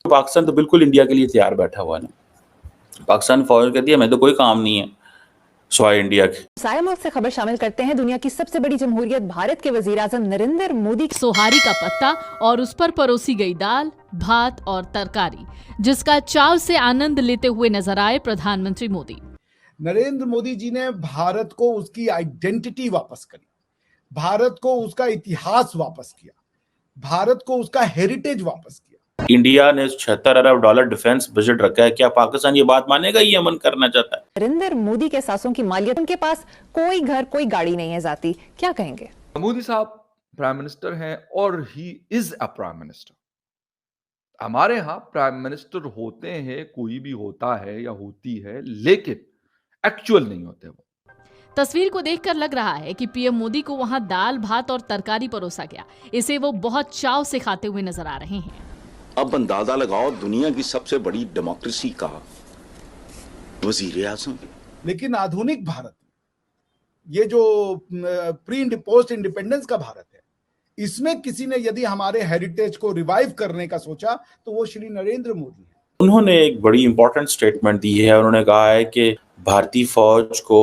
पाकिस्तान तो बिल्कुल इंडिया के लिए तैयार बैठा हुआ है। पाकिस्तान फौज कहती है मैं तो कोई काम नहीं है स्वाय इंडिया के। सायमोफ से खबर शामिल करते हैं। दुनिया की सबसे बड़ी जमहूरियत भारत के वजीर-आज़म नरेंद्र मोदी सोहारी का पत्ता और उस पर परोसी गई दाल, भात और तरकारी, जिसका चाव से आनंद लेते हुए नजर आए प्रधानमंत्री मोदी। नरेंद्र मोदी जी ने भारत को उसकी आइडेंटिटी वापस करी, भारत को उसका इतिहास वापस किया, भारत को उसका हेरिटेज वापस किया। इंडिया ने 76 अरब डॉलर डिफेंस बजट रखा है। क्या पाकिस्तान ये बात मानेगा? ये अमन करना चाहता है। नरेंद्र मोदी के सासों की मालियत, उनके पास कोई घर कोई गाड़ी नहीं है जाती, क्या कहेंगे? मोदी साहब प्राइम मिनिस्टर हैं और he is a prime minister. हमारे यहाँ प्राइम मिनिस्टर होते हैं, कोई भी होता है या होती है, लेकिन एक्चुअल नहीं होते वो। तस्वीर को देखकर लग रहा है कि पीएम मोदी को वहां दाल, भात और तरकारी परोसा गया। इसे वो बहुत चाव से खाते हुए नजर आ रहे हैं। अब अंदाजा लगाओ, दुनिया की सबसे बड़ी डेमोक्रेसी का वजीर आजम। लेकिन आधुनिक भारत, ये जो प्री पोस्ट इंडिपेंडेंस का भारत है, इसमें किसी ने यदि हमारे हेरिटेज को रिवाइव करने का सोचा तो वो श्री नरेंद्र मोदी है। उन्होंने एक बड़ी इंपॉर्टेंट स्टेटमेंट दी है। उन्होंने कहा है कि भारतीय फौज को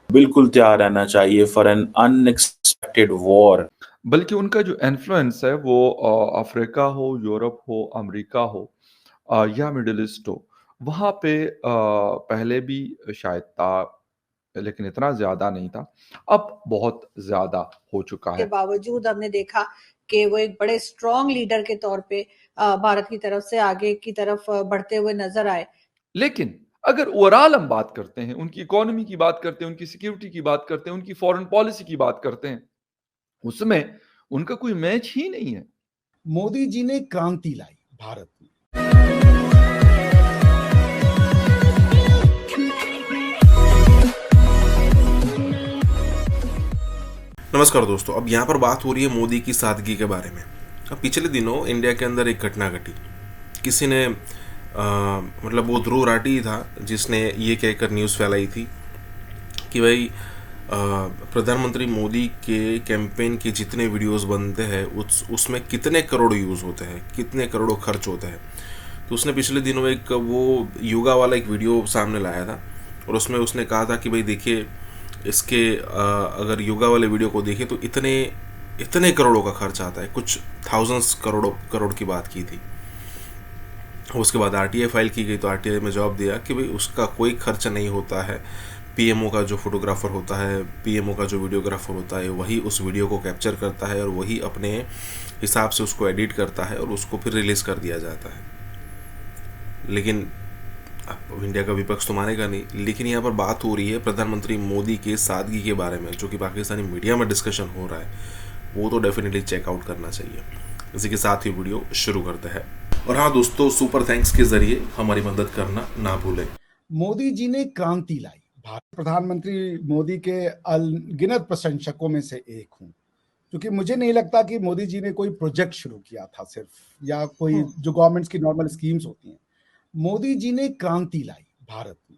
बिल्कुल तैयार रहना चाहिए फॉर एन अनएक्सपेक्टेड वॉर। बल्कि उनका जो इन्फ्लुएंस है वो अफ्रीका हो, यूरोप हो, अमेरिका हो या मिडिल ईस्ट हो, वहाँ पे पहले भी शायद था, लेकिन इतना ज्यादा नहीं था। अब बहुत ज्यादा हो चुका है। के बावजूद हमने देखा कि वो एक बड़े स्ट्रॉन्ग लीडर के तौर पे भारत की तरफ से आगे की तरफ बढ़ते हुए नजर आए। लेकिन अगर ओवरऑल हम बात करते हैं, उनकी इकोनॉमी की बात करते हैं, उनकी सिक्योरिटी की बात करते हैं, उनकी फॉरेन पॉलिसी की बात करते हैं, उसमें उनका कोई मैच ही नहीं है। मोदी जी ने क्रांति लाई भारत में। नमस्कार दोस्तों, अब यहाँ पर बात हो रही है मोदी की सादगी के बारे में। अब पिछले दिनों इंडिया के अंदर एक घटना घटी। किसी ने मतलब वो ध्रुव राठी था जिसने ये कहकर न्यूज़ फैलाई थी कि भाई प्रधानमंत्री मोदी के कैंपेन के जितने वीडियोस बनते हैं उसमें कितने करोड़ यूज़ होते हैं, कितने करोड़ों खर्च होते हैं। तो उसने पिछले दिनों एक वो योगा वाला एक वीडियो सामने लाया था और उसमें उसने कहा था कि भाई देखिए, इसके अगर योगा वाले वीडियो को देखें तो इतने करोड़ों का खर्च आता है। कुछ थाउजेंड्स करोड़ की बात की थी। उसके बाद आरटीआई फाइल की गई तो आरटीआई में जवाब दिया कि भाई उसका कोई खर्च नहीं होता है। पीएमओ का जो फोटोग्राफर होता है, पीएमओ का जो वीडियोग्राफर होता है, वही उस वीडियो को कैप्चर करता है और वही अपने हिसाब से उसको एडिट करता है और उसको फिर रिलीज़ कर दिया जाता है। लेकिन अब इंडिया का विपक्ष तो मानेगा नहीं। लेकिन यहाँ पर बात हो रही है प्रधानमंत्री मोदी के सादगी के बारे में, जो कि पाकिस्तानी मीडिया में डिस्कशन हो रहा है, वो तो डेफिनेटली चेकआउट करना चाहिए। इसी के साथ ही वीडियो शुरू करते हैं। और हाँ दोस्तों, सुपर थैंक्स के जरिए हमारी मदद करना ना भूलें। मोदी जी ने क्रांति लाई। प्रधानमंत्री मोदी के अनगिनत प्रशंसकों में से एक हूँ, क्योंकि मुझे नहीं लगता कि मोदी जी ने कोई प्रोजेक्ट शुरू किया था सिर्फ, या कोई जो गवर्नमेंट्स की नॉर्मल स्कीम्स होती हैं। मोदी जी ने क्रांति लाई भारत में।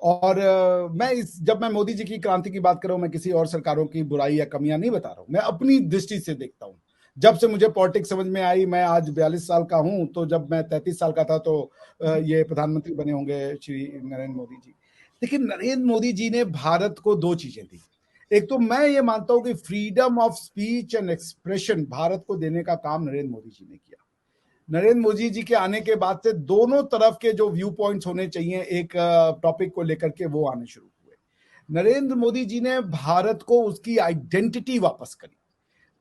और जब मैं मोदी जी की क्रांति की बात कर रहा हूँ, मैं किसी और सरकारों की बुराई या कमियां नहीं बता रहा हूँ, मैं अपनी दृष्टि से देखता हूँ। जब से मुझे पॉलिटिक्स समझ में आई, मैं आज 42 साल का हूँ, तो जब मैं 33 साल का था तो ये प्रधानमंत्री बने होंगे श्री नरेंद्र मोदी जी। लेकिन नरेंद्र मोदी जी ने भारत को दो चीजें दी। एक तो मैं ये मानता हूँ कि freedom of speech and expression Bharat को देने का काम नरेंद्र मोदी जी ने किया। नरेंद्र मोदी जी के आने के बाद से दोनों तरफ के जो व्यू पॉइंट्स होने चाहिए एक टॉपिक को लेकर के, वो आने शुरू हुए। नरेंद्र मोदी जी ने भारत को उसकी आइडेंटिटी वापस करी,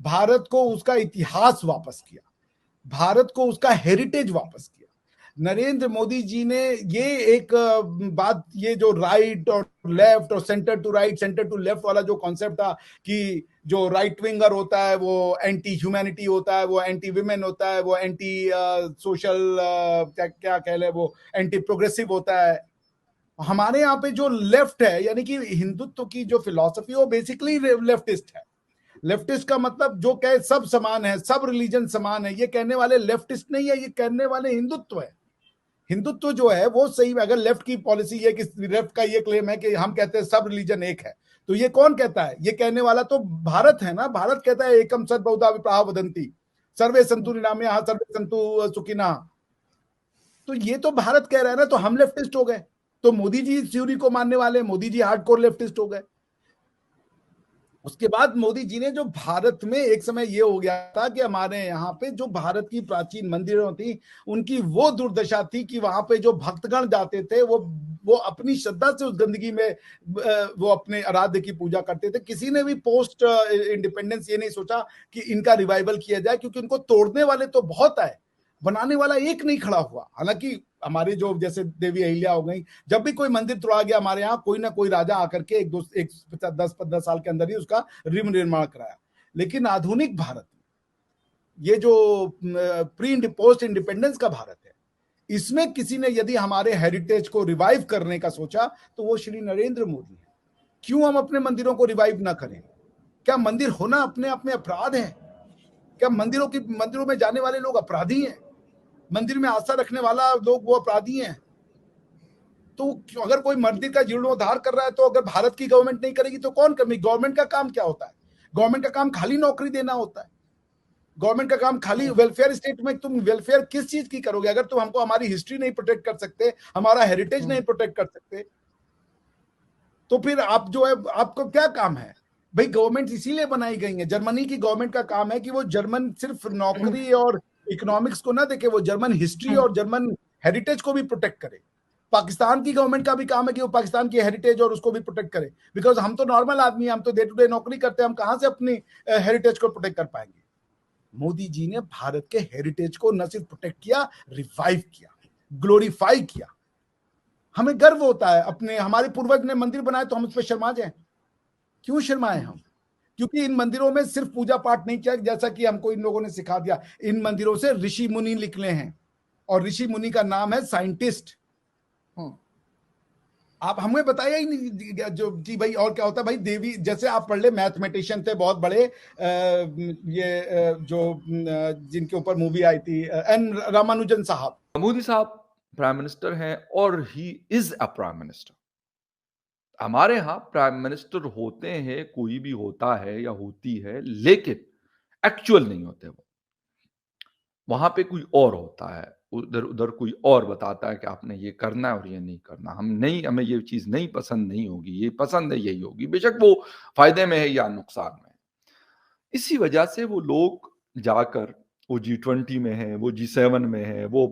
भारत को उसका इतिहास वापस किया, भारत को उसका हेरिटेज वापस किया। नरेंद्र मोदी जी ने ये एक बात, ये जो राइट और लेफ्ट और centre to right, centre to left वाला जो कॉन्सेप्ट था कि जो राइट विंगर होता है वो एंटी ह्यूमैनिटी होता है, वो एंटी विमेन होता है, वो एंटी सोशल क्या कह ले, वो एंटी प्रोग्रेसिव होता है। हमारे यहाँ पे जो लेफ्ट है, यानी कि हिंदुत्व की जो फिलॉसफी, वो बेसिकली लेफ्टिस्ट है। लेफ्टिस्ट का मतलब जो कहे सब समान है, सब रिलीजन समान है, ये कहने वाले लेफ्टिस्ट नहीं है, ये कहने वाले हिंदुत्व है। हिंदुत्व जो है वो सही में, अगर लेफ्ट की पॉलिसी है कि लेफ्ट का ये क्लेम है कि हम कहते हैं सब रिलीजन एक है, तो ये कौन कहता है? ये कहने वाला तो भारत है ना। भारत कहता है एकम सद बहुधा विप्राह वदंती, सर्वे संतु निरामया सर्वे संतु सुखिनः। तो ये तो भारत कह रहा है ना, तो हम लेफ्टिस्ट हो गए, तो मोदी जी इस थ्योरी को मानने वाले, मोदी जी हार्डकोर लेफ्टिस्ट हो गए। उसके बाद मोदी जी ने, जो भारत में एक समय ये हो गया था कि हमारे यहाँ पे जो भारत की प्राचीन मंदिरों थी, उनकी वो दुर्दशा थी कि वहां पे जो भक्तगण जाते थे वो अपनी श्रद्धा से उस गंदगी में वो अपने आराध्य की पूजा करते थे। किसी ने भी पोस्ट इंडिपेंडेंस ये नहीं सोचा कि इनका रिवाइवल किया जाए, क्योंकि उनको तोड़ने वाले तो बहुत आए, बनाने वाला एक नहीं खड़ा हुआ। हालांकि हमारे जो जैसे देवी अहिल्या हो गई, जब भी कोई मंदिर तोड़ा गया हमारे यहाँ, कोई ना कोई राजा आकर के 10-15 साल के अंदर ही उसका निर्माण कराया। लेकिन आधुनिक भारत, ये जो प्री पोस्ट इंडिपेंडेंस का भारत है, इसमें किसी ने यदि हमारे हेरिटेज को रिवाइव करने का सोचा तो वो श्री नरेंद्र मोदी है। क्यों हम अपने मंदिरों को रिवाइव ना करें? क्या मंदिर होना अपने आप में अपराध है? क्या मंदिरों में जाने वाले लोग अपराधी हैं? मंदिर में आस्था रखने वाला लोग वो अपराधी हैं? तो अगर कोई मंदिर का जीर्णोद्धार कर रहा है, तो अगर भारत की गवर्नमेंट नहीं करेगी तो कौन करेगी? गवर्नमेंट का काम क्या होता है? गवर्नमेंट का काम खाली नौकरी देना होता है। गवर्नमेंट का काम खाली वेलफेयर स्टेट में, तुम वेलफेयर किस चीज की करोगे? अगर तुम हमको हमारी हिस्ट्री नहीं प्रोटेक्ट कर सकते, हमारा हेरिटेज नहीं प्रोटेक्ट कर सकते, तो फिर आप जो है, आपको क्या काम है भाई? गवर्नमेंट इसीलिए बनाई गई है। जर्मनी की गवर्नमेंट का काम है कि वो जर्मन सिर्फ नौकरी और इकोनॉमिक्स को ना देखे, वो जर्मन हिस्ट्री और जर्मन हेरिटेज को भी प्रोटेक्ट करे। पाकिस्तान की गवर्नमेंट का भी काम है कि वो पाकिस्तान की हेरिटेज और उसको भी प्रोटेक्ट करे। बिकॉज हम तो नॉर्मल आदमी हैं, हम तो डे टू डे नौकरी करते हैं, हम कहां से अपनी हेरिटेज को प्रोटेक्ट कर पाएंगे? मोदी जी ने भारत के हेरिटेज को न सिर्फ प्रोटेक्ट किया, रिवाइव किया, ग्लोरीफाई किया। हमें गर्व होता है अपने, हमारे पूर्वज ने मंदिर बनाए तो हम उस पर शर्मा जाए? क्यों शर्माए हम? क्योंकि इन मंदिरों में सिर्फ पूजा पाठ नहीं किया, जैसा कि हमको इन लोगों ने सिखा दिया। इन मंदिरों से ऋषि मुनि निकले हैं, और ऋषि मुनि का नाम है साइंटिस्ट। आप हमें बताया ही नहीं जो कि भाई और क्या होता है। भाई देवी, जैसे आप पढ़ ले, मैथमेटिशियन थे बहुत बड़े, जो जिनके ऊपर मूवी आई थी, एन रामानुजन साहब। मोदी साहब प्राइम मिनिस्टर हैं और he is a prime minister. हमारे यहाँ प्राइम मिनिस्टर होते हैं, कोई भी होता है या होती है, लेकिन एक्चुअल नहीं होते वो। वहां पे कोई और होता है, उधर कोई और बताता है कि आपने ये करना है और ये नहीं करना। हमें ये चीज नहीं पसंद नहीं होगी, ये पसंद है यही होगी, बेशक वो फायदे में है या नुकसान में है। इसी वजह से वो लोग जाकर, वो G20 में है, वो G7 में है, वो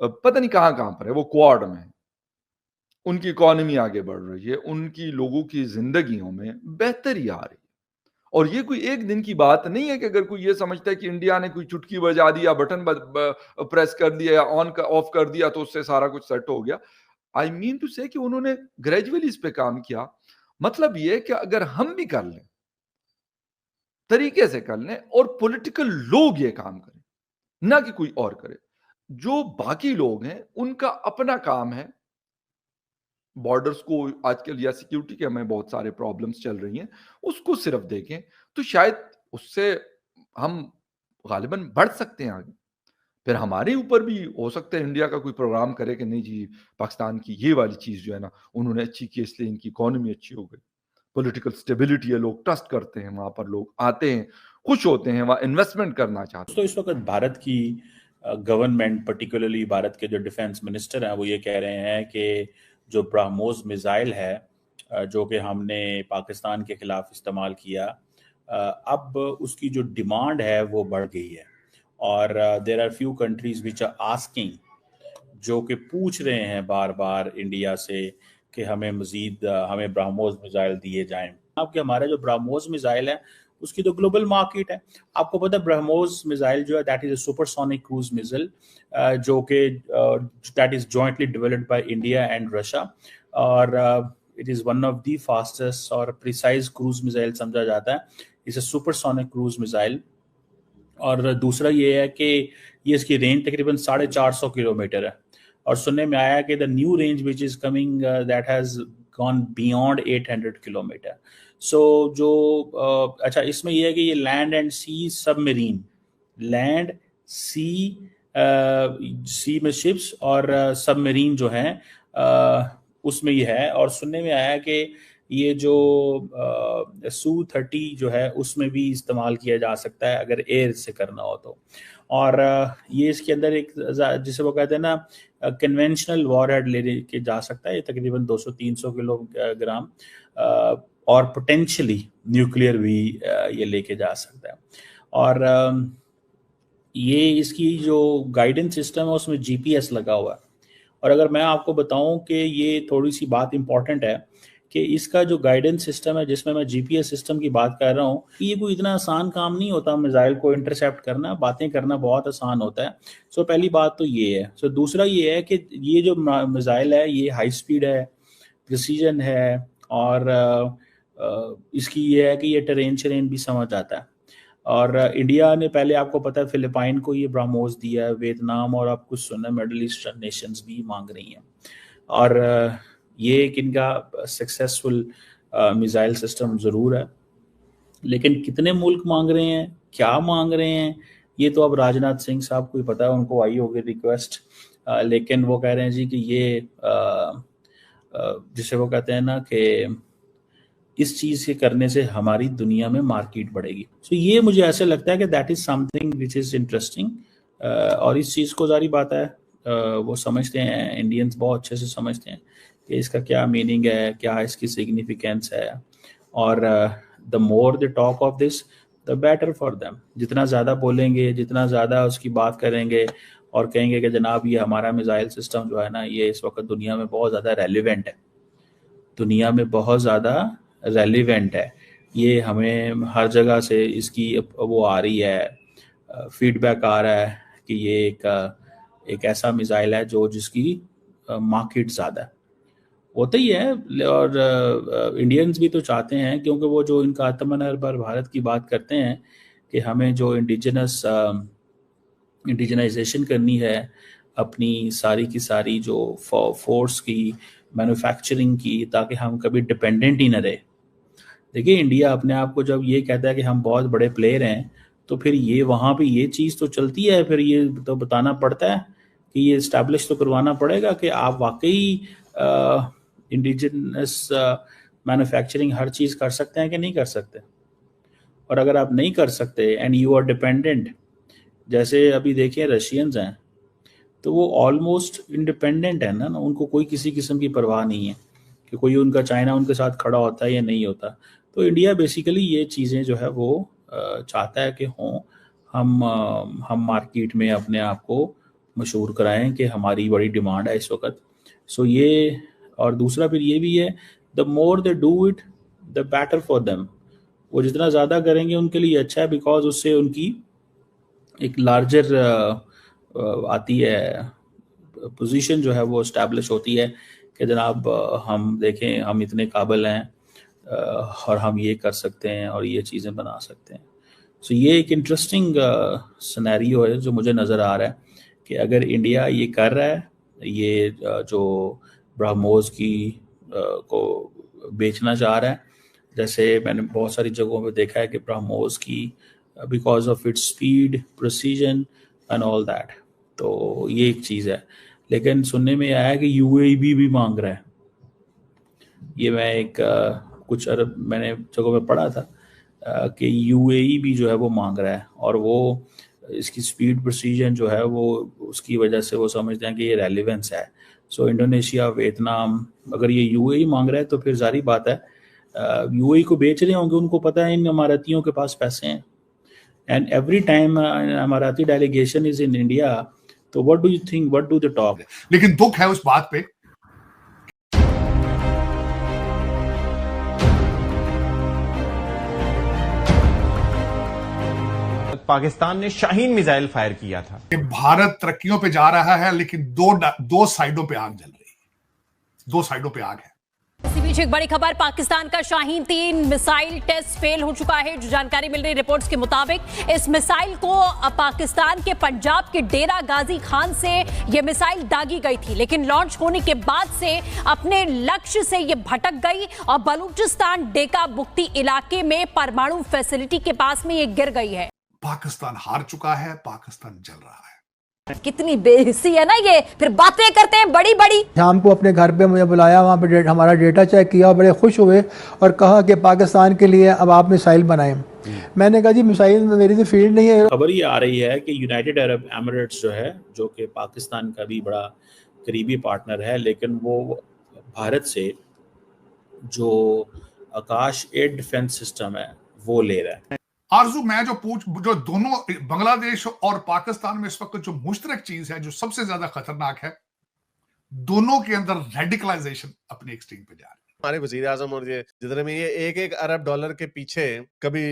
पता नहीं कहां पर है, वो क्वाड में है। उनकी इकोनॉमी आगे बढ़ रही है, उनकी लोगों की जिंदगियों में बेहतरी आ रही है। और ये कोई एक दिन की बात नहीं है कि अगर कोई ये समझता है कि इंडिया ने कोई चुटकी बजा दिया, बटन प्रेस कर दिया या ऑन ऑफ कर दिया तो उससे सारा कुछ सेट हो गया। आई मीन टू से कि उन्होंने ग्रेजुअली इस पे काम किया। मतलब ये कि अगर हम भी कर लें, तरीके से कर लें, और पॉलिटिकल लोग ये काम करें, ना कि कोई और करे। जो बाकी लोग हैं उनका अपना काम है बॉर्डर्स को आजकल, या सिक्योरिटी के हमें बहुत सारे प्रॉब्लम्स चल रही हैं, उसको सिर्फ देखें तो शायद उससे हम गालिबन बढ़ सकते हैं आगे। फिर हमारे ऊपर भी हो सकता है इंडिया का कोई प्रोग्राम करे कि नहीं जी, पाकिस्तान की ये वाली चीज जो है ना उन्होंने अच्छी की, इसलिए इनकी इकोनॉमी अच्छी हो गई, पॉलिटिकल स्टेबिलिटी है, लोग ट्रस्ट करते हैं, वहां पर लोग आते हैं, खुश होते हैं, वहां इन्वेस्टमेंट करना चाहते हैं। तो इस वक्त भारत की गवर्नमेंट, पर्टिकुलरली भारत के जो डिफेंस मिनिस्टर हैं, वो ये कह रहे हैं कि जो ब्रह्मोस मिसाइल है जो कि हमने पाकिस्तान के खिलाफ इस्तेमाल किया, अब उसकी जो डिमांड है वो बढ़ गई है। और there are few countries which are asking, जो कि पूछ रहे हैं बार बार इंडिया से कि हमें मजीद हमें ब्रह्मोस मिसाइल दिए जाएं। आपके हमारे जो ब्रह्मोस मिसाइल है उसकी तो ग्लोबल मार्केट है। आपको पता है ब्रह्मोस मिसाइल जो है that is a supersonic cruise missile, जो कि that is jointly developed by India and Russia, और it is one of the fastest और प्रिसाइज क्रूज मिसाइल समझा जाता है। It's a supersonic cruise missile. और दूसरा ये है कि ये इसकी रेंज तकरीबन 450 किलोमीटर है, और सुनने में आया कि the new range which is coming that has gone beyond 800 kilometre. So जो अच्छा, इसमें यह है कि ये land and sea submarine, land sea में शिप्स और सबमरीन जो है उसमें ये है। और सुनने में आया कि ये जो Su-30 जो है उसमें भी इस्तेमाल किया जा सकता है अगर एयर से करना हो तो। और ये इसके अंदर एक जिसे वो कहते हैं ना कन्वेंशनल वॉरहेड ले के जा सकता है, ये तकरीबन 200-300 किलोग्राम, और पोटेंशियली न्यूक्लियर भी ये लेके जा सकता है। और ये इसकी जो गाइडेंस सिस्टम है उसमें जीपीएस लगा हुआ है। और अगर मैं आपको बताऊं कि ये थोड़ी सी बात इंपॉर्टेंट है कि इसका जो गाइडेंस सिस्टम है जिसमें मैं जीपीएस सिस्टम की बात कर रहा हूँ, ये कोई इतना आसान काम नहीं होता मिसाइल को इंटरसेप्ट करना, बातें करना बहुत आसान होता है। सो पहली बात तो ये है। सो दूसरा ये है कि ये जो मिसाइल है ये हाई स्पीड है, प्रिसीजन है, और इसकी ये है कि ये टेरेन भी समझ आता है। और इंडिया ने पहले, आपको पता है, फिलिपाइन को ये ब्रह्मोस दिया है, वियतनाम और आप कुछ सुना मिडिल ईस्टर्न नेशंस भी मांग रही हैं। और ये एक इनका सक्सेसफुल मिसाइल सिस्टम ज़रूर है, लेकिन कितने मुल्क मांग रहे हैं, क्या मांग रहे हैं, ये तो अब राजनाथ सिंह साहब को ही पता है, उनको आई होगी रिक्वेस्ट। लेकिन वो कह रहे हैं जी कि ये जिसे वो कहते हैं ना कि इस चीज़ के करने से हमारी दुनिया में मार्केट बढ़ेगी। सो ये मुझे ऐसे लगता है कि that is something which is interesting. और इस चीज़ को जारी बात है वो समझते हैं, इंडियंस बहुत अच्छे से समझते हैं कि इसका क्या मीनिंग है, क्या इसकी सिग्निफिकेंस है। और the more the talk of this the better for them. जितना ज़्यादा बोलेंगे, जितना ज़्यादा उसकी बात करेंगे और कहेंगे कि जनाब ये हमारा मिसाइल सिस्टम जो है ना, ये इस वक्त दुनिया में बहुत ज़्यादा रेलिवेंट है, दुनिया में बहुत ज़्यादा रेलिवेंट है, ये हमें हर जगह से इसकी वो आ रही है, फीडबैक आ रहा है कि ये एक ऐसा मिसाइल है जो जिसकी मार्केट ज़्यादा है, होता ही है। और इंडियंस भी तो चाहते हैं, क्योंकि वो जो इनका आत्मनिर्भर भारत की बात करते हैं कि हमें जो इंडिजनाइजेशन करनी है अपनी सारी की सारी जो फोर्स की, मैन्युफैक्चरिंग की, ताकि हम कभी डिपेंडेंट ही न रहे। देखिए, इंडिया अपने आप को जब ये कहता है कि हम बहुत बड़े प्लेयर हैं, तो फिर ये वहाँ पे ये चीज़ तो चलती है, फिर ये तो बताना पड़ता है कि ये इस्टेब्लिश तो करवाना पड़ेगा कि आप वाकई इंडिजिनस मैन्युफैक्चरिंग हर चीज़ कर सकते हैं कि नहीं कर सकते। और अगर आप नहीं कर सकते एंड यू आर डिपेंडेंट, जैसे अभी देखिए रशियंस हैं, तो वो ऑलमोस्ट इंडिपेंडेंट है ना, उनको कोई किसी किस्म की परवाह नहीं है कि कोई उनका चाइना उनके साथ खड़ा होता है या नहीं होता। तो इंडिया बेसिकली ये चीज़ें जो है वो चाहता है कि हों, हम मार्केट में अपने आप को मशहूर कराएं कि हमारी बड़ी डिमांड है इस वक्त। सो ये, और दूसरा फिर ये भी है, the more they do it the better for them. वो जितना ज़्यादा करेंगे उनके लिए अच्छा है, बिकॉज उससे उनकी एक लार्जर आती है पोजीशन जो है वो इस्टेब्लिश होती है कि जनाब हम देखें, हम इतने काबिल हैं और हम ये कर सकते हैं और ये चीज़ें बना सकते हैं। सो ये एक इंटरेस्टिंग सिनेरियो है जो मुझे नज़र आ रहा है कि अगर इंडिया ये कर रहा है, ये जो ब्रह्मोस की को बेचना चाह रहा है, जैसे मैंने बहुत सारी जगहों पे देखा है कि ब्रह्मोस की because of its speed, precision and all that, तो ये एक चीज़ है। लेकिन सुनने में आया कि यूएई भी मांग रहा है। ये मैं एक कुछ अरब मैंने जगहों में पढ़ा था कि यूएई भी जो है वो मांग रहा है, और वो इसकी स्पीड, प्रिसीजन जो है वो उसकी वजह से वो समझते हैं कि ये रेलिवेंस है। सो इंडोनेशिया, वियतनाम, अगर ये यूएई मांग रहा है तो फिर जारी बात है यूएई को बेच रहे होंगे, उनको पता है इन इमारतियों के पास पैसे हैं। एंड एवरी टाइम इमारती डेलीगेशन इज इन इंडिया, तो what do you think, what do they talk? लेकिन दुख है उस बात पे पाकिस्तान ने शाहीन मिसाइल फायर किया था कि भारत तरक्कियों पे जा रहा है, लेकिन दो साइडों पे आग जल रही है, दो साइडों पे आग है। इसी बीच एक बड़ी खबर, पाकिस्तान का शाहीन 3 मिसाइल टेस्ट फेल हो चुका है। जो जानकारी मिल रही रिपोर्ट्स के मुताबिक इस मिसाइल को पाकिस्तान के पंजाब के डेरा गाजी खान से यह मिसाइल दागी गई थी, लेकिन लॉन्च होने के बाद से अपने लक्ष्य से यह भटक गई और बलूचिस्तान डेका बुक्ती इलाके में परमाणु फैसिलिटी के पास में यह गिर गई है। पाकिस्तान हार चुका है, पाकिस्तान जल रहा है। कितनी बेहिस्सी है ना ये, फिर बातें करते हैं बड़ी बड़ी। शाम को अपने घर पे मुझे बुलाया, वहाँ पे हमारा डेटा चेक किया, बड़े खुश हुए और कहा कि पाकिस्तान के लिए अब आप मिसाइल बनाएं। मैंने कहा जी मिसाइल मेरी तो फील्ड नहीं है। खबर ये आ रही है कि यूनाइटेड अरब एमिरेट्स जो है, जो कि पाकिस्तान का भी बड़ा करीबी पार्टनर है, लेकिन वो भारत से जो आकाश एयर डिफेंस सिस्टम है वो ले रहा है। आरजू, मैं जो दोनों बांग्लादेश और पाकिस्तान में इस वक्त जो मुश्तरक चीज है, जो सबसे ज्यादा खतरनाक है, दोनों के अंदर रेडिकलाइजेशन अपने एक्सट्रीम पे जा रही है। हमारे वजीर आजम और ये जितने में ये एक अरब डॉलर के पीछे कभी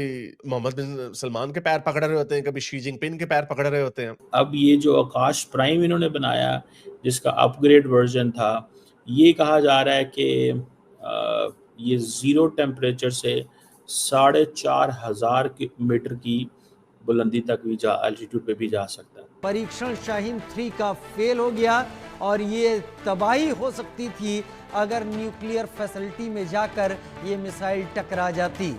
मोहम्मद बिन सलमान के पैर पकड़ रहे होते हैं, कभी शी जिनपिंग के पैर पकड़ रहे होते हैं। अब ये जो आकाश प्राइम इन्होंने बनाया, जिसका अपग्रेड वर्जन था, ये कहा जा रहा है कि ये जीरो टेम्परेचर से 4,500 मीटर की बुलंदी तक भी एल्टीट्यूड पे भी जा सकता है। परीक्षण शाहीन 3 का फेल हो गया और ये तबाही हो सकती थी अगर न्यूक्लियर फैसिलिटी में जाकर ये मिसाइल टकरा जाती।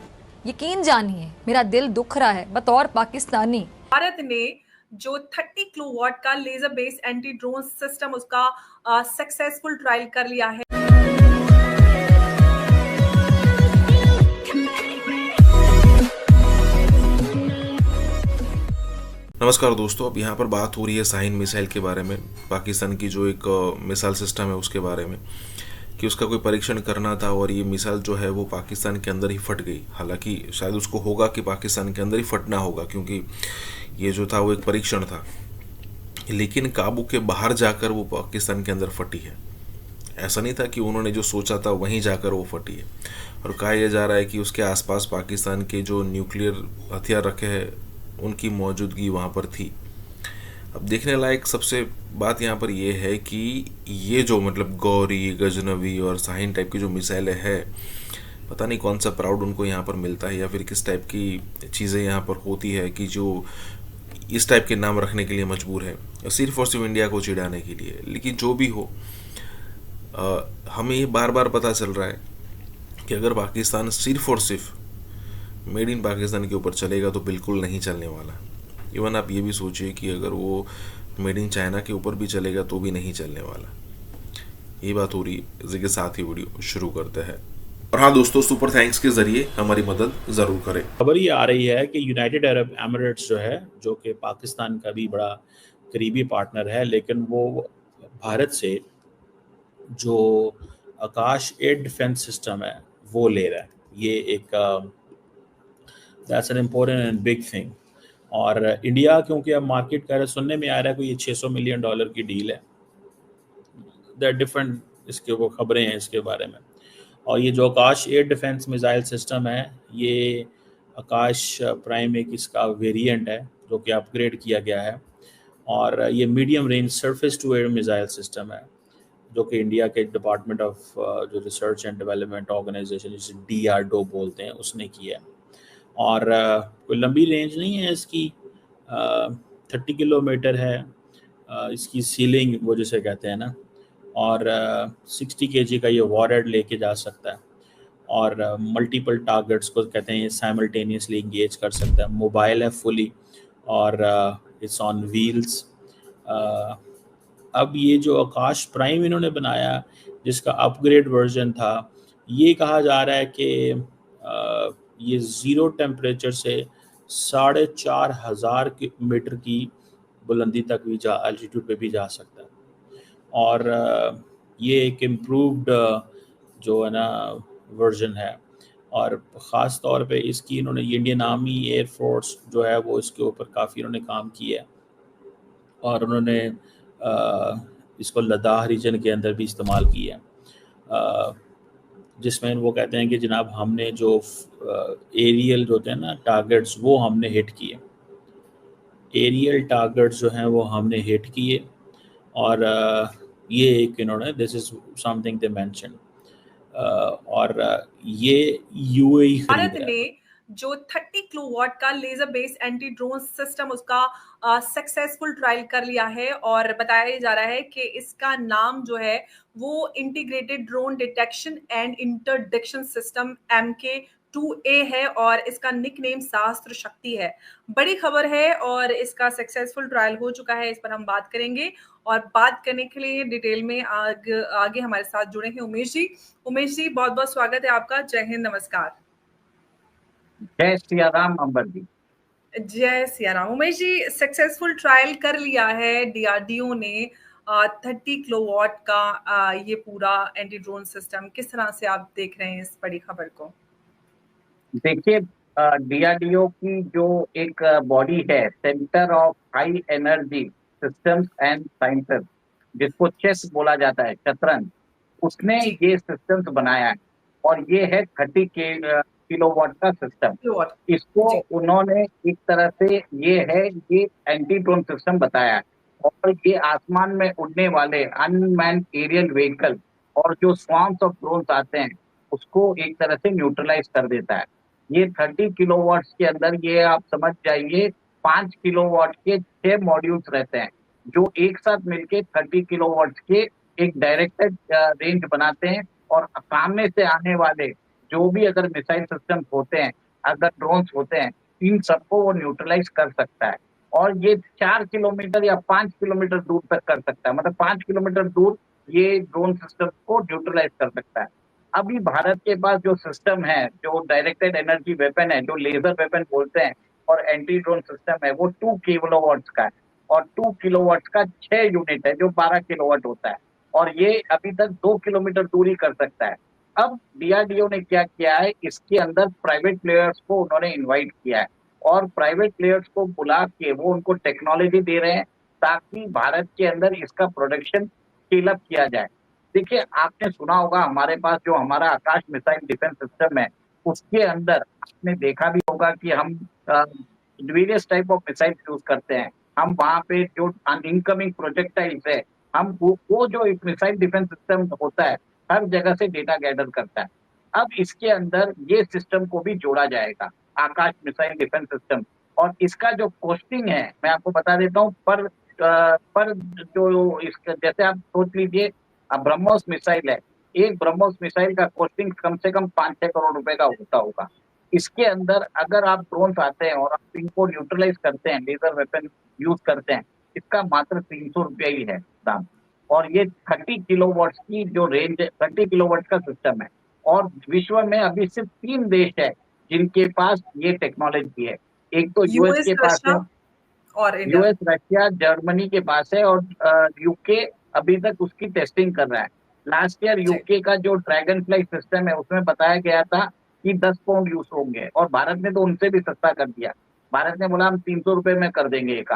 यकीन जानिए, मेरा दिल दुख रहा है बतौर पाकिस्तानी। भारत ने जो 30 किलोवाट का laser based anti drone system उसका सक्सेसफुल ट्रायल कर लिया है। नमस्कार दोस्तों, अब यहाँ पर बात हो रही है शाहीन मिसाइल के बारे में, पाकिस्तान की जो एक मिसाइल सिस्टम है उसके बारे में, कि उसका कोई परीक्षण करना था और ये मिसाइल जो है वो पाकिस्तान के अंदर ही फट गई। हालांकि शायद उसको होगा कि पाकिस्तान के अंदर ही फटना होगा, क्योंकि ये जो था वो एक परीक्षण था, लेकिन काबू के बाहर जाकर वो पाकिस्तान के अंदर फटी है। ऐसा नहीं था कि उन्होंने जो सोचा था वहीं जाकर वो फटी है। और कहा यह जा रहा है कि उसके आसपास पाकिस्तान के जो न्यूक्लियर हथियार रखे हैं उनकी मौजूदगी वहाँ पर थी। अब देखने लायक सबसे बात यहाँ पर यह है कि ये जो मतलब गौरी, गजनवी और शाहीन टाइप की जो मिसाइलें है, पता नहीं कौन सा प्राउड उनको यहाँ पर मिलता है या फिर किस टाइप की चीज़ें यहाँ पर होती है कि जो इस टाइप के नाम रखने के लिए मजबूर है, सिर्फ और सिर्फ इंडिया को चिढ़ाने के लिए। लेकिन जो भी हो, हमें ये बार बार पता चल रहा है कि अगर पाकिस्तान सिर्फ और सिर्फ मेड इन पाकिस्तान के ऊपर चलेगा तो बिल्कुल नहीं चलने वाला। इवन आप ये भी सोचिए कि अगर वो मेड इन चाइना के ऊपर भी चलेगा तो भी नहीं चलने वाला। ये बात हो रही है। इसी के साथ ही वीडियो शुरू करते हैं। और हाँ दोस्तों, सुपर थैंक्स के जरिए हमारी मदद जरूर करें। खबर ये आ रही है कि यूनाइटेड अरब एमिरेट्स जो है, जो कि पाकिस्तान का भी बड़ा करीबी पार्टनर है, लेकिन वो भारत से जो आकाश एयर डिफेंस सिस्टम है वो ले रहा है। ये एक that's an important and big thing. और इंडिया क्योंकि अब मार्केट कर सुनने में आ रहा है कोई ये $600 मिलियन की डील है। देयर डिफरेंट इसके वो खबरें हैं इसके बारे में। और ये जो आकाश एयर डिफेंस मिसाइल सिस्टम है, ये आकाश प्राइम एक इसका वेरिएंट है जो कि अपग्रेड किया गया है। और ये medium range surface to air missile system है जो कि इंडिया के डिपार्टमेंट ऑफ जो रिसर्च एंड डेवलपमेंट ऑर्गेनाइजेशन, जिसे DRDO बोलते हैं, उसने किया है। और कोई लंबी रेंज नहीं है इसकी, 30 किलोमीटर है इसकी सीलिंग, वो जिसे कहते हैं ना। और 60 kg का ये वॉरहेड लेके जा सकता है और मल्टीपल टारगेट्स को कहते हैं साइमल्टेनियसली इंगेज कर सकता है। मोबाइल है फुली और इट्स ऑन व्हील्स। अब ये जो आकाश प्राइम इन्होंने बनाया, जिसका अपग्रेड वर्जन था, ये कहा जा रहा है कि ये ज़ीरो टेम्परेचर से 4,500 मीटर की बुलंदी तक भी एल्टीट्यूड पे भी जा सकता है। और ये एक इम्प्रूव्ड जो है ना वर्जन है। और ख़ास तौर पे इसकी इन्होंने इंडियन आर्मी एयर फोर्स जो है वो इसके ऊपर काफ़ी इन्होंने काम किया है। और उन्होंने इसको लद्दाख रीजन के अंदर भी इस्तेमाल किया है, जिसमें वो कहते हैं कि जनाब हमने जो एरियल जो होते हैं ना टारगेट्स, वो हमने हिट किए। एरियल टारगेट्स जो हैं वो हमने हिट किए। और ये एक इन्होंने this is something they mention. और ये UAE भारत ने जो 30 किलोवाट का laser based anti drone system उसका सक्सेसफुल ट्रायल कर लिया है। और बताया जा रहा है कि इसका नाम जो है वो integrated drone detection and interdiction system MK2A है और इसका निकनेम सहस्त्र शक्ति है। बड़ी खबर है और इसका सक्सेसफुल ट्रायल हो चुका है। इस पर हम बात करेंगे और बात करने के लिए डिटेल में आगे हमारे साथ जुड़े हैं उमेश जी। उमेश जी, बहुत बहुत स्वागत है आपका। जय हिंद, नमस्कार। जय सिया राम अंबर जी। जय सिया राम। उमेश जी, सक्सेसफुल ट्रायल कर लिया है डीआरडीओ ने 30 किलोवाट का ये पूरा एंटी ड्रोन सिस्टम। किस तरह से आप देख रहे हैं इस बड़ी खबर को? देखिए, डीआरडीओ की जो एक बॉडी है, centre of high energy systems and sciences, जिसको चेस बोला जाता है, शतरंज, उसने ये सिस्टम्स बनाया है और ये है 30 किलोवाट का सिस्टम। इसको उन्होंने एक तरह से ये एंटी ड्रोन सिस्टम बताया है और ये आसमान में उड़ने वाले अनमैन्ड एरियल व्हीकल और जो स्वार्म्स ऑफ ड्रोन्स आते हैं उसको एक तरह से न्यूट्रलाइज कर देता है। ये 30 किलोवाट्स के अंदर ये आप समझ जाइए 5 किलोवाट के 6 मॉड्यूल्स रहते हैं जो एक साथ मिलके 30 किलोवाट्स के एक डायरेक्टेड रेंज बनाते हैं और सामने से आने वाले जो भी अगर मिसाइल सिस्टम होते हैं, अगर ड्रोन्स होते हैं, इन सबको वो न्यूट्रलाइज कर सकता है और ये 4 किलोमीटर या 5 किलोमीटर दूर तक कर सकता है। मतलब 5 किलोमीटर दूर ये ड्रोन सिस्टम को न्यूट्रलाइज कर सकता है। अभी भारत के पास जो सिस्टम है, जो डायरेक्टेड एनर्जी वेपन है, जो लेजर वेपन बोलते हैं और एंटी ड्रोन सिस्टम है, वो 2 किलोवाट्स का है और 2 किलोवाट्स का 6 यूनिट है जो 12 किलोवाट होता है और ये अभी तक 2 किलोमीटर दूरी कर सकता है। अब डीआरडीओ ने क्या किया है, इसके अंदर प्राइवेट प्लेयर्स को उन्होंने इनवाइट किया है और प्राइवेट प्लेयर्स को बुला के वो उनको टेक्नोलॉजी दे रहे हैं ताकि भारत के अंदर इसका प्रोडक्शन स्केल अप किया जाए। देखिए, आपने सुना होगा हमारे पास जो हमारा आकाश मिसाइल डिफेंस सिस्टम है उसके अंदर आपने देखा भी होगा कि हम various type of missile use करते हैं। हम वहाँ पे जो इनकमिंग प्रोजेक्टाइल्स है, हम वो जो एक मिसाइल डिफेंस सिस्टम होता है हर जगह से डेटा गैदर करता है। अब इसके अंदर ये सिस्टम को भी जोड़ा जाएगा, आकाश मिसाइल डिफेंस सिस्टम, और इसका जो कॉस्टिंग है मैं आपको बता देता हूँ। पर जो इसका जैसे आप सोच लीजिए ब्रह्मोस मिसाइल है, एक ब्रह्मोस मिसाइल का कॉस्टिंग कम से कम 5-6 करोड़ रुपए का होता होगा। इसके अंदर अगर आप ड्रोन आते हैं और आप इनको न्यूट्रलाइज करते हैं, लेजर वेपन यूज करते हैं, इसका मात्र 300 रुपया ही है दाम। और ये 30 किलोवाट की जो रेंज है, 30 किलोवाट का सिस्टम है और विश्व में अभी सिर्फ 3 देश है जिनके पास ये टेक्नोलॉजी है। एक तो यूएस के पास है और यूएस, रशिया, जर्मनी के पास है और यूके अभी तक उसकी टेस्टिंग कर रहा है। लास्ट ईयर यूके का जो ड्रैगन फ्लाई सिस्टम है उसमें बताया गया था कि 10 पाउंड यूज होंगे और भारत ने तो उनसे भी सस्ता कर दिया। भारत ने बोला हम 300 रुपए में कर देंगे एक,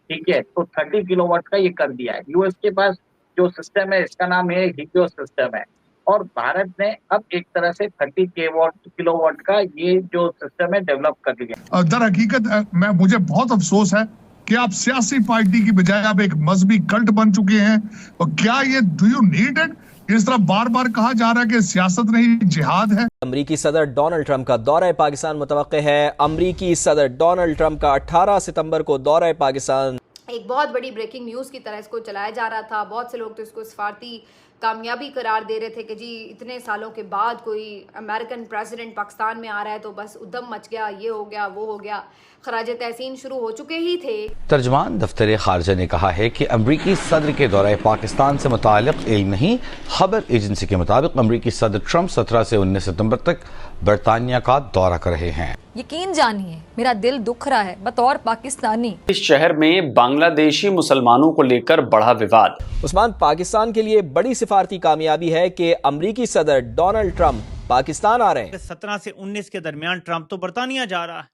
ठीक है, तो 30 किलोवाट का ये कर दिया है। यूएस के पास जो सिस्टम है इसका नाम है हिलियो सिस्टम है और भारत ने अब एक तरह से 30 किलोवाट का ये जो सिस्टम है डेवलप कर लिया। दर हकीकत मुझे बहुत अफसोस है कि आप सियासी पार्टी की बजाय आप एक मजहबी कल्ट बन चुके हैं। और क्या ये डू यू नीड इट? इस तरह बार बार कहा जा रहा है कि सियासत नहीं जिहाद है। अमरीकी सदर डोनाल्ड ट्रंप का दौरा पाकिस्तान मुतवक्के है। अमरीकी सदर डोनाल्ड ट्रंप का 18 सितंबर को दौरा पाकिस्तान। एक बहुत बड़ी ब्रेकिंग न्यूज़ की तरह इसको चलाया जा रहा था। बहुत से लोग तो इसको सफारती कामयाबी करार दे रहे थे कि जी इतने सालों के बाद कोई अमेरिकन प्रेसिडेंट पाकिस्तान में आ रहा है तो बस उद्यम मच गया, ये हो गया, वो हो गया। खराज तहसीन शुरू हो चुके ही थे। तर्जमान दफ्तर खारजा ने कहा है कि अमरीकी सदर के दौरे पाकिस्तान से मुताल्लिक़ इल्म नहीं। खबर एजेंसी के मुताबिक अमरीकी सदर ट्रंप 17 से 19 सितंबर तक बरतानिया का दौरा कर रहे हैं। यकीन जानिए मेरा दिल दुख रहा है बतौर पाकिस्तानी। इस शहर में बांग्लादेशी मुसलमानों को लेकर बढ़ा विवाद। उस्मान, पाकिस्तान के लिए बड़ी सिफारती कामयाबी है कि अमरीकी सदर डोनाल्ड ट्रंप पाकिस्तान आ रहे हैं। 17 से 19 के दरमियान ट्रंप तो बरतानिया जा रहा है।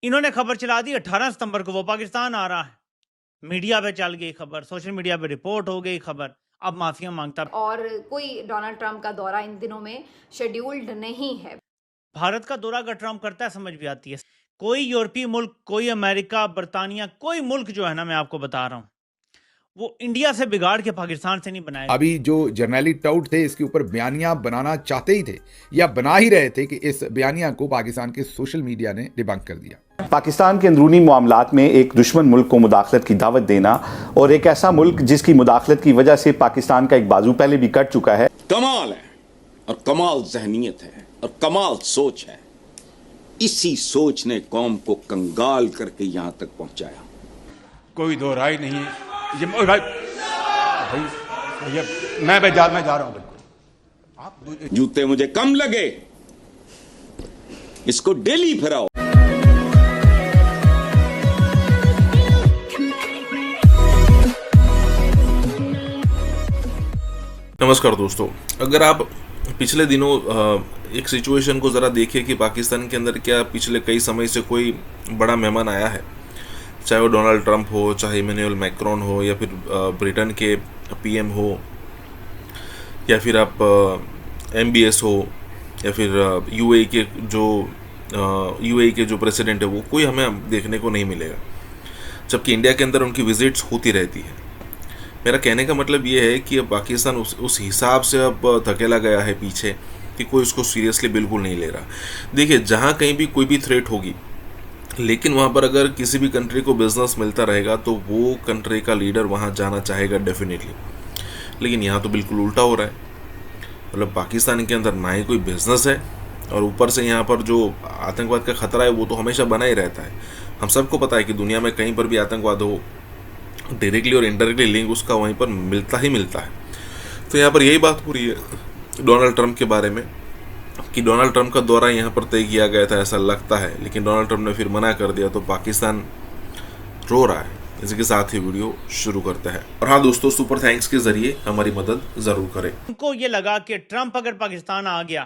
इन्होंने खबर चला दी 18 सितंबर को वो पाकिस्तान आ रहा है। मीडिया पे चल गई खबर, सोशल मीडिया पे रिपोर्ट हो गई खबर। अब माफिया मांगता और कोई डोनाल्ड ट्रंप का दौरा इन दिनों में शेड्यूल्ड नहीं है। भारत का दौरा अगर ट्रंप करता है समझ भी आती है। कोई यूरोपीय मुल्क, कोई अमेरिका, बरतानिया, कोई मुल्क जो है ना, मैं आपको बता रहा हूँ, वो इंडिया से बिगाड़ के पाकिस्तान से नहीं बनाएगा। अभी जो जर्नैली टाउट थे इसके ऊपर बयानिया बनाना चाहते ही थे या बना ही रहे थे कि इस बयानिया को पाकिस्तान के सोशल मीडिया ने डिबंक कर दिया। पाकिस्तान के अंदरूनी मामलात में एक दुश्मन मुल्क को मुदाखलत की दावत देना और एक ऐसा मुल्क जिसकी मुदाखलत की वजह से पाकिस्तान का एक बाजू पहले भी कट चुका है। कमाल है और कमाल जहनीत है और कमाल सोच है। इसी सोच ने कौम को कंगाल करके यहां तक पहुंचाया। कोई दो राय नहीं है। भाई मैं जा रहा हूं। बिल्कुल आप जूते मुझे कम लगे इसको डेली फिराओ। नमस्कार दोस्तों, अगर आप पिछले दिनों एक सिचुएशन को ज़रा देखिए कि पाकिस्तान के अंदर क्या पिछले कई समय से कोई बड़ा मेहमान आया है, चाहे वो डोनाल्ड ट्रंप हो, चाहे इमैनुअल मैक्रोन हो, या फिर ब्रिटेन के पीएम हो, या फिर आप MBS हो, या फिर UAE के जो प्रेसिडेंट है वो कोई हमें देखने को नहीं मिलेगा, जबकि इंडिया के अंदर उनकी विजिट्स होती रहती है। मेरा कहने का मतलब ये है कि अब पाकिस्तान उस हिसाब से अब धकेला गया है पीछे कि कोई उसको सीरियसली बिल्कुल नहीं ले रहा। देखिए, जहाँ कहीं भी कोई भी थ्रेट होगी, लेकिन वहाँ पर अगर किसी भी कंट्री को बिजनेस मिलता रहेगा तो वो कंट्री का लीडर वहाँ जाना चाहेगा डेफिनेटली। लेकिन यहाँ तो बिल्कुल उल्टा हो रहा है। मतलब पाकिस्तान के अंदर ना ही कोई बिजनेस है, और ऊपर से यहाँ पर जो आतंकवाद का खतरा है वो तो हमेशा बना ही रहता है। हम सबको पता है कि दुनिया में कहीं पर भी आतंकवाद हो, डायरेक्टली और इनडायरेक्टली लिंक उसका वहीं पर मिलता ही मिलता है। तो यहाँ पर यही बात हो रही है डोनाल्ड ट्रंप के बारे में कि डोनाल्ड ट्रंप का दौरा यहाँ पर तय किया गया था, ऐसा लगता है, लेकिन डोनाल्ड ट्रंप ने फिर मना कर दिया, तो पाकिस्तान रो रहा है। इसी के साथ ही वीडियो शुरू करते हैं। और हाँ दोस्तों, सुपर थैंक्स के जरिए हमारी मदद जरूर करें। उनको ये लगा कि ट्रंप अगर पाकिस्तान आ गया,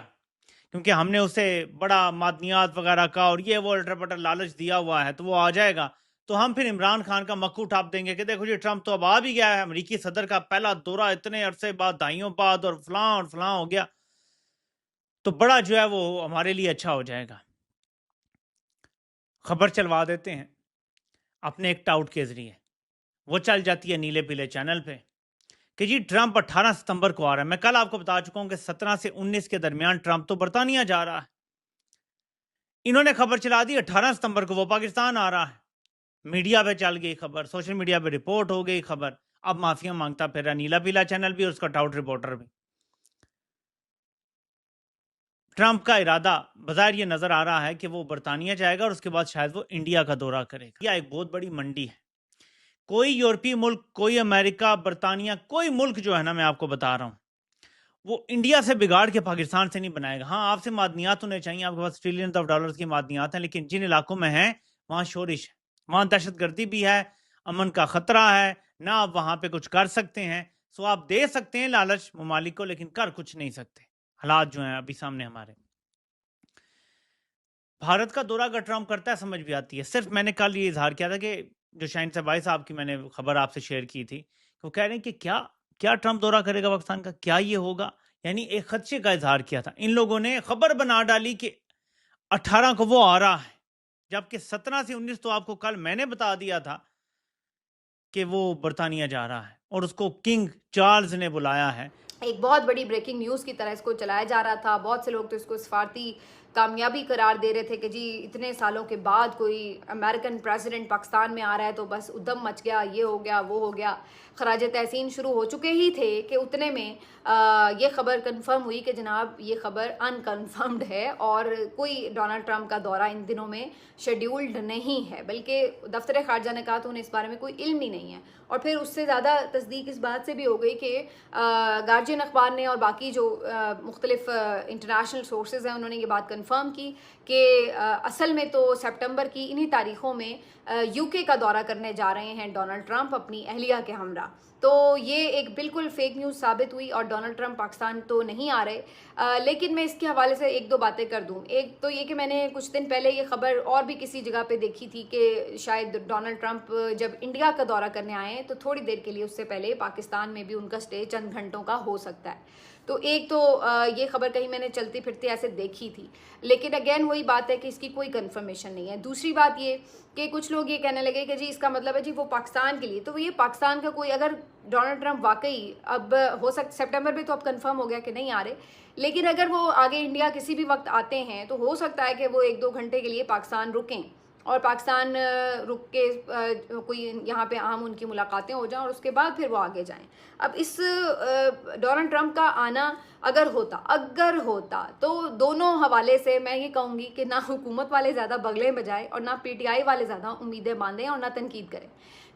क्योंकि हमने उसे बड़ा मादनियात वगैरह का और ये वो अल्टर-पटर लालच दिया हुआ है, तो वो आ जाएगा, तो हम फिर इमरान खान का मक्खू उठाप देंगे कि देखो जी ट्रंप तो अब आ भी गया है, अमेरिकी सदर का पहला दौरा इतने अरसे बाद, दहाइयों बाद, और फलां हो गया, तो बड़ा जो है वो हमारे लिए अच्छा हो जाएगा। खबर चलवा देते हैं अपने एक टाउट के जरिए, वो चल जाती है नीले पीले चैनल पे कि जी ट्रंप 18 सितंबर को आ रहा है। मैं कल आपको बता चुका हूं कि 17 से 19 के दरमियान ट्रंप तो बरतानिया जा रहा है। इन्होंने खबर चला दी 18 सितंबर को वो पाकिस्तान आ रहा है। मीडिया पे चल गई खबर, सोशल मीडिया पे रिपोर्ट हो गई खबर, अब माफिया मांगता फिर रहा नीला पीला चैनल भी और उसका टाउट रिपोर्टर भी। ट्रंप का इरादा बाजार ये नजर आ रहा है कि वो बरतानिया जाएगा और उसके बाद शायद वो इंडिया का दौरा करेगा। यह एक बहुत बड़ी मंडी है। कोई यूरोपीय मुल्क, कोई अमेरिका, बरतानिया, कोई मुल्क जो है ना, मैं आपको बता रहा हूं, वो इंडिया से बिगाड़ के पाकिस्तान से नहीं बनाएगा। हाँ, आपसे मादनियात होने चाहिए, आपके पास ट्रिलियन ऑफ डॉलर्स की मादनियात हैं, लेकिन जिन इलाकों में हैं वहां शोरिश है, वहां दहशतगर्दी भी है, अमन का खतरा है ना, आप वहां पे कुछ कर सकते हैं। सो आप दे सकते हैं लालच ममालिक को, लेकिन कर कुछ नहीं सकते। हालात जो हैं अभी सामने हमारे। भारत का दौरा अगर ट्रंप करता है समझ भी आती है। सिर्फ मैंने कल ये इजहार किया था कि जो शाहीन सबाई साहब की मैंने खबर आपसे शेयर की थी, वो कह रहे हैं कि क्या ट्रंप दौरा करेगा पाकिस्तान का, क्या ये होगा, यानी एक खदशे का इजहार किया था। इन लोगों ने खबर बना डाली कि 18 को वो आ रहा है, जबकि 17 से 19 तो आपको कल मैंने बता दिया था कि वो बरतानिया जा रहा है और उसको किंग चार्ल्स ने बुलाया है। एक बहुत बड़ी ब्रेकिंग न्यूज़ की तरह इसको चलाया जा रहा था। बहुत से लोग तो इसको सफारती कामयाबी करार दे रहे थे कि जी इतने सालों के बाद कोई अमेरिकन प्रेसिडेंट पाकिस्तान में आ रहा है तो बस उद्दम मच गया, ये हो गया, वो हो गया। खराज तहसीन शुरू हो चुके ही थे कि उतने में ये खबर कंफर्म हुई कि जनाब ये खबर अनकन्फर्म्ड है और कोई डोनाल्ड ट्रंप का दौरा इन दिनों में शेड्यूल्ड नहीं है, बल्कि दफ्तर खारजा ने कहा तो उन्हें इस बारे में कोई इल्म ही नहीं है। और फिर उससे ज़्यादा तस्दीक इस बात से भी हो गई कि गार्जियन अखबार ने और बाकी जो मुख्तलिफ इंटरनेशनल सोर्सेज हैं उन्होंने ये बात कंफर्म की कि असल में तो सितंबर की इन्हीं तारीख़ों में यूके का दौरा करने जा रहे हैं डोनाल्ड ट्रंप अपनी अहलिया के हमरा। तो ये एक बिल्कुल फेक न्यूज़ साबित हुई और डोनाल्ड ट्रंप पाकिस्तान तो नहीं आ रहे। लेकिन मैं इसके हवाले से एक दो बातें कर दूं। एक तो ये कि मैंने कुछ दिन पहले ये खबर और भी किसी जगह पे देखी थी कि शायद डोनाल्ड ट्रंप जब इंडिया का दौरा करने आए तो थोड़ी देर के लिए उससे पहले पाकिस्तान में भी उनका स्टे चंद घंटों का हो सकता है। तो एक तो ये खबर कहीं मैंने चलती फिरती ऐसे देखी थी, लेकिन अगेन वही बात है कि इसकी कोई कंफर्मेशन नहीं है। दूसरी बात ये कि कुछ लोग ये कहने लगे कि जी इसका मतलब है जी वो पाकिस्तान के लिए, तो ये पाकिस्तान का कोई, अगर डोनाल्ड ट्रंप वाकई अब हो सकता सितंबर में तो अब कंफर्म हो गया कि नहीं आ रहे, लेकिन अगर वो आगे इंडिया किसी भी वक्त आते हैं तो हो सकता है कि वो 1-2 घंटे के लिए पाकिस्तान रुकें और पाकिस्तान रुक के कोई यहाँ पे अहम उनकी मुलाकातें हो जाएं और उसके बाद फिर वो आगे जाएं। अब इस डोनाल्ड ट्रंप का आना अगर होता तो दोनों हवाले से मैं ये कहूँगी कि ना हुकूमत वाले ज़्यादा बगलें बजाएं और ना पीटीआई वाले ज़्यादा उम्मीदें बांधें और ना तनकीद करें,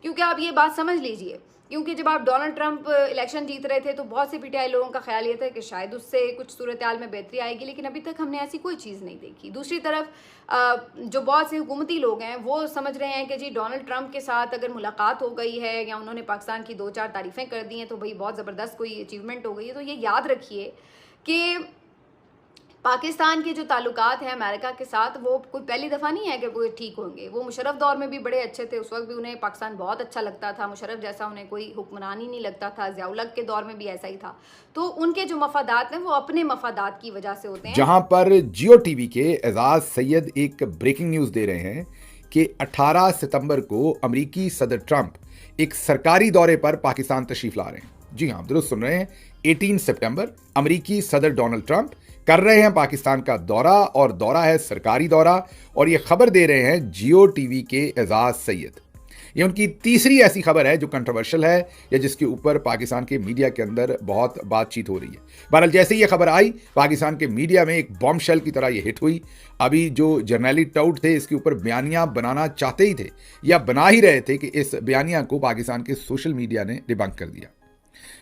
क्योंकि आप ये बात समझ लीजिए, क्योंकि जब आप डोनाल्ड ट्रंप इलेक्शन जीत रहे थे तो बहुत से पीटीआई लोगों का ख्याल ये था कि शायद उससे कुछ सूरत हाल में बेहतरी आएगी, लेकिन अभी तक हमने ऐसी कोई चीज़ नहीं देखी। दूसरी तरफ जो बहुत से हुकूमती लोग हैं वो समझ रहे हैं कि जी डोनाल्ड ट्रंप के साथ अगर मुलाकात हो गई है या उन्होंने पाकिस्तान की 2-4 तारीफ़ें कर दी हैं तो भाई बहुत ज़बरदस्त कोई अचीवमेंट हो गई है। तो ये याद रखिए कि पाकिस्तान के जो ताल्लुकात हैं अमेरिका के साथ वो कोई पहली दफ़ा नहीं है कि वो ठीक होंगे। वो मुशर्रफ दौर में भी बड़े अच्छे थे, उस वक्त भी उन्हें पाकिस्तान बहुत अच्छा लगता था, मुशर्रफ जैसा उन्हें कोई हुक्मरान ही नहीं लगता था। ज़ियाउल-हक के दौर में भी ऐसा ही था। तो उनके जो मफादात हैं वो अपने मफादात की वजह से होते हैं। जहां पर जियो टीवी के एजाज सैयद एक ब्रेकिंग न्यूज़ दे रहे हैं कि 18 सितंबर को अमरीकी सदर ट्रंप एक सरकारी दौरे पर पाकिस्तान तशरीफ ला रहे हैं। जी हाँ, दुरुस्त सुन रहे हैं, 18 सितंबर अमरीकी सदर डोनाल्ड ट्रंप कर रहे हैं पाकिस्तान का दौरा, और दौरा है सरकारी दौरा, और ये खबर दे रहे हैं जियो टीवी के एजाज सैयद। ये उनकी तीसरी ऐसी खबर है जो कंट्रोवर्शियल है या जिसके ऊपर पाकिस्तान के मीडिया के अंदर बहुत बातचीत हो रही है। बहरहाल जैसे ही ये खबर आई पाकिस्तान के मीडिया में एक बॉम्ब शेल की तरह ये हिट हुई। अभी जो जर्नैली टाउट थे इसके ऊपर बयानियां बनाना चाहते ही थे या बना ही रहे थे कि इस बयानिया को पाकिस्तान के सोशल मीडिया ने डिबंक कर दिया।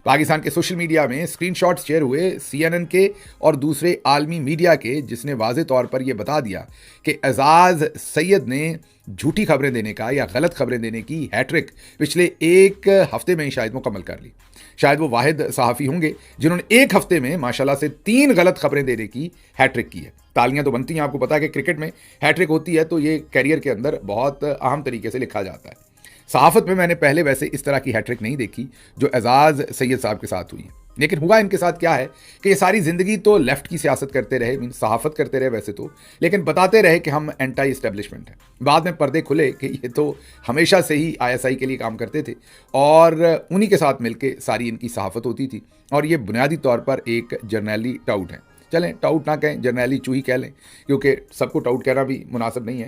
पाकिस्तान के सोशल मीडिया में स्क्रीनशॉट्स शेयर हुए CNN के और दूसरे आलमी मीडिया के, जिसने वाज़े तौर पर यह बता दिया कि एजाज सैयद ने झूठी खबरें देने का या गलत खबरें देने की हैट्रिक पिछले एक हफ्ते में ही शायद मुकम्मल कर ली। शायद वो वाहिद सहाफ़ी होंगे जिन्होंने एक हफ्ते में माशाल्लाह से 3 गलत खबरें देने की हैट्रिक की है। तालियां तो बनती हैं, आपको पता है कि क्रिकेट में हैट्रिक होती है तो ये कैरियर के अंदर बहुत अहम तरीके से लिखा जाता है। सहाफ़त में मैंने पहले वैसे इस तरह की हैट्रिक नहीं देखी जो एजाज सैयद साहब के साथ हुई है। लेकिन हुआ इनके साथ क्या है कि ये सारी ज़िंदगी तो लेफ़्ट की सियासत करते रहे, मीन सहाफ़त करते रहे वैसे तो, लेकिन बताते रहे कि हम एंटी इस्टेब्लिशमेंट हैं। बाद में पर्दे खुले कि ये तो हमेशा से ही ISI के लिए काम करते थे और उन्हीं के साथ मिलके सारी इनकी सहाफ़त होती थी, और ये बुनियादी तौर पर एक जर्नैली टाउट है। चलें, टाउट ना कहें, जर्नैली चूही कह लें, क्योंकि सबको टाउट कहना भी मुनासिब नहीं है।